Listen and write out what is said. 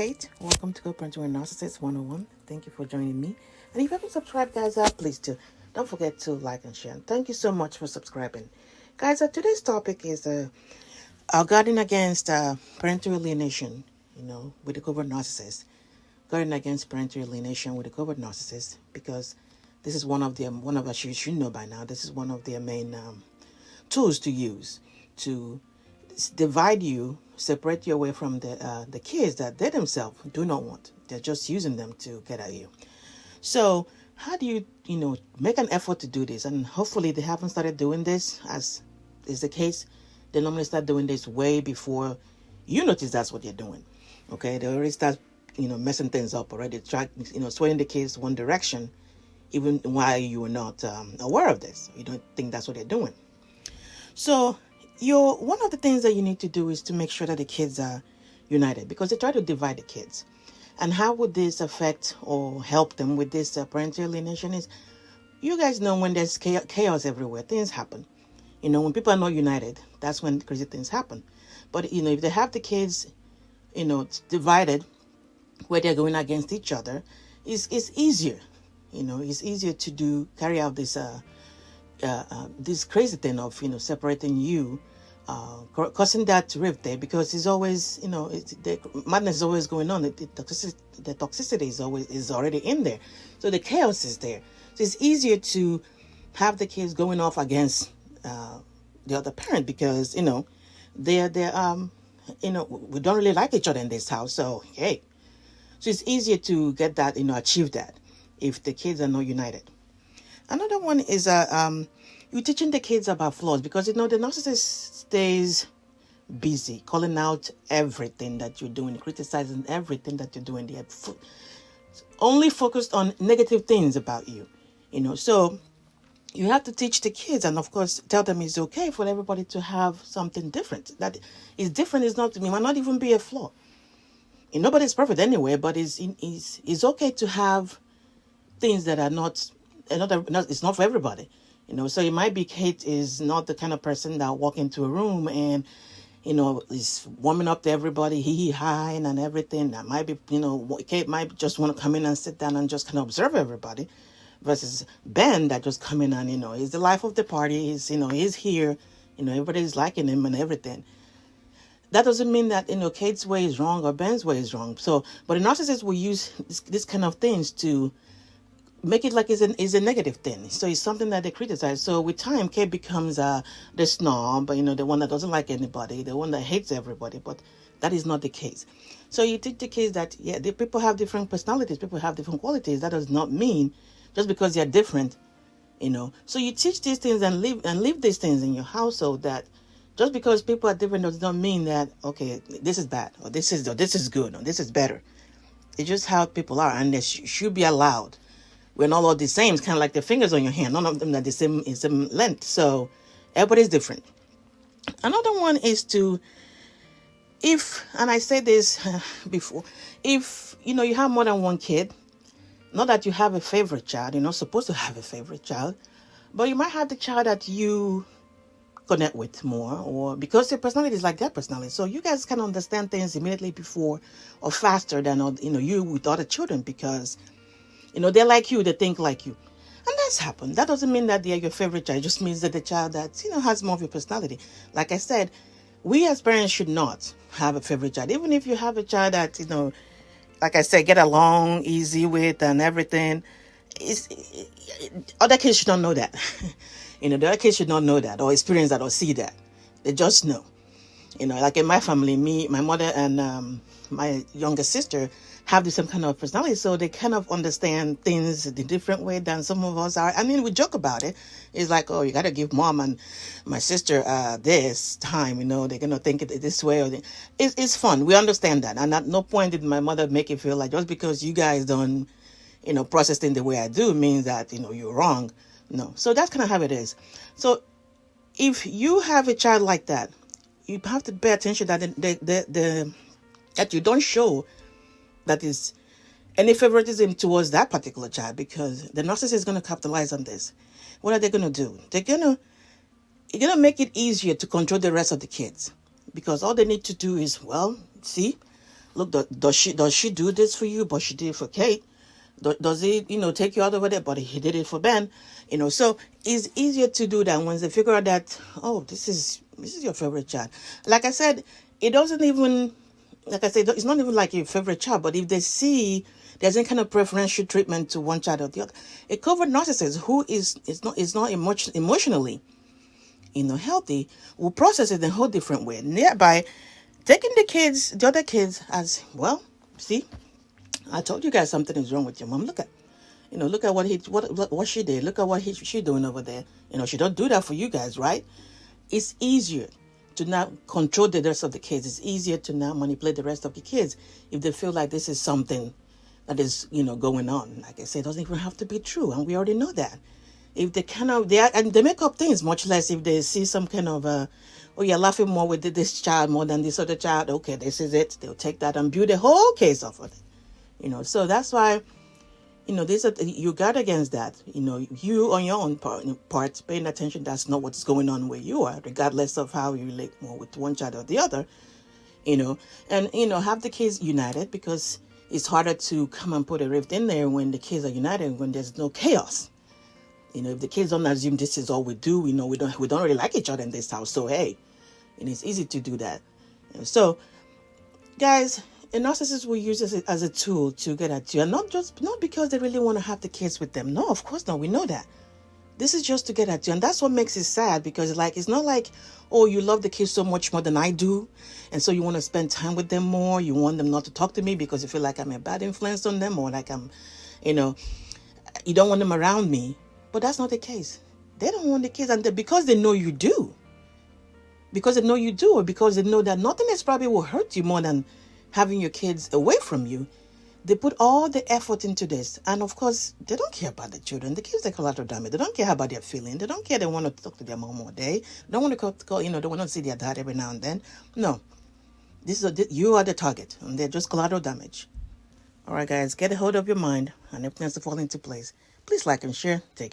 Kate. Welcome to Parental Narcissist 101. Thank you for joining me. And if you haven't subscribed, guys, please do. Don't forget to like and share. Thank you so much for subscribing. Guys, today's topic is guarding against parental alienation, with the covert narcissist. Guarding against parental alienation with the covert narcissist, because this is one of us, you should know by now, this is one of their main tools to use to divide you, separate you away from the kids that they themselves do not want. They're just using them to get at you. So how do you, make an effort to do this? And hopefully they haven't started doing this, as is the case. They normally start doing this way before you notice that's what they're doing. Okay, they already start, messing things up already, swaying the kids one direction, even while you are not aware of this. You don't think that's what they're doing. So one of the things that you need to do is to make sure that the kids are united, because they try to divide the kids. And how would this affect or help them with this parental alienation is, you guys know when there's chaos everywhere, things happen. When people are not united, that's when crazy things happen. But, if they have the kids, divided, where they're going against each other, it's easier. It's easier to carry out this crazy thing of, separating you, causing that rift there, because it's always, the madness is always going on. The toxicity is already in there. So the chaos is there. So it's easier to have the kids going off against the other parent, because, they're we don't really like each other in this house. So, hey. So it's easier to get that, achieve that if the kids are not united. Another one is you're teaching the kids about flaws, because the narcissist stays busy calling out everything that you're doing, criticizing everything that you're doing. They're only focused on negative things about you, So you have to teach the kids, and of course tell them it's okay for everybody to have something different. That is different. It might not even be a flaw. Nobody's perfect anyway, but it's okay to have things that are not, it's not for everybody. So it might be Kate is not the kind of person that walk into a room and, is warming up to everybody, hee and everything. That might be, Kate might just want to come in and sit down and just kind of observe everybody, versus Ben that just come in and, he's the life of the party. He's here, everybody's liking him and everything. That doesn't mean that, Kate's way is wrong or Ben's way is wrong. So, but the narcissist will use this kind of things to make it like it's a negative thing. So it's something that they criticize. So with time, Kate becomes the snob, the one that doesn't like anybody, the one that hates everybody. But that is not the case. So you teach the kids that, the people have different personalities, people have different qualities. That does not mean just because they're different, So you teach these things and leave these things in your household, that just because people are different does not mean that, okay, this is bad, or this is good, or this is better. It's just how people are, and they should be allowed. We're not all the same. It's kind of like the fingers on your hand. None of them are the same length. So everybody's different. Another one is and I said this before, if, you have more than one kid, not that you have a favorite child, you're not supposed to have a favorite child, but you might have the child that you connect with more, or because your personality is like their personality. So you guys can understand things immediately before or faster than, you with other children, because, they're like you, they think like you. And that's happened. That doesn't mean that they're your favorite child. It just means that the child that, has more of your personality. Like I said, we as parents should not have a favorite child. Even if you have a child that, like I said, get along easy with and everything, other kids should not know that. The other kids should not know that or experience that or see that. They just know. Like in my family, me, my mother, and my younger sister have the same kind of personality, so they kind of understand things the different way than some of us are. I mean, we joke about it. It's like, oh, you got to give mom and my sister this time, they're going to think it this way. It's fun. We understand that. And at no point did my mother make it feel like just because you guys don't, process things the way I do means that, you're wrong. No. So that's kind of how it is. So if you have a child like that, you have to pay attention that that you don't show that is any favoritism towards that particular child, because the narcissist is going to capitalize on this. What are they going to do? You're going to make it easier to control the rest of the kids, because all they need to do is, see, Look, does she do this for you? But she did it for Kate. Does he, take you out over there? But he did it for Ben. So it's easier to do that once they figure out that, oh, this is your favorite child. Like I said, it doesn't even, like I said, it's not even like your favorite child. But if they see there's any kind of preferential treatment to one child or the other, a covert narcissist who is not emotionally, healthy, will process it in a whole different way. Thereby taking the other kids as, well, see, I told you guys something is wrong with your mom. Look at what she did. Look at what she doing over there. She don't do that for you guys, right? It's easier to not control the rest of the kids. It's easier to not manipulate the rest of the kids if they feel like this is something that is, going on. Like I said, it doesn't even have to be true, and we already know that. If they make up things, much less if they see some kind of oh, you're laughing more with this child more than this other child. Okay, this is it. They'll take that and build a whole case off of it. So that's why, you guard against that. You on your own part, paying attention, that's not what's going on where you are, regardless of how you relate more with one child or the other, and, have the kids united, because it's harder to come and put a rift in there when the kids are united, when there's no chaos. If the kids don't assume this is all we do, we don't really like each other in this house. So, hey, it's easy to do that. So, guys, a narcissist will use this as a tool to get at you. And not because they really want to have the kids with them. No, of course not. We know that. This is just to get at you. And that's what makes it sad, because it's not like, oh, you love the kids so much more than I do, and so you want to spend time with them more. You want them not to talk to me because you feel like I'm a bad influence on them, or like I'm, you don't want them around me. But that's not the case. They don't want the kids, and because they know you do. Because they know you do, or because they know that nothing else probably will hurt you more than having your kids away from you. They put all the effort into this. And of course, they don't care about the children. The kids, they collateral damage. They don't care about their feelings. They don't care. They want to talk to their mom all day. They don't want to call, they want to see their dad every now and then. No. You are the target, and they're just collateral damage. All right, guys, get a hold of your mind, and everything has to fall into place. Please like and share. Take care.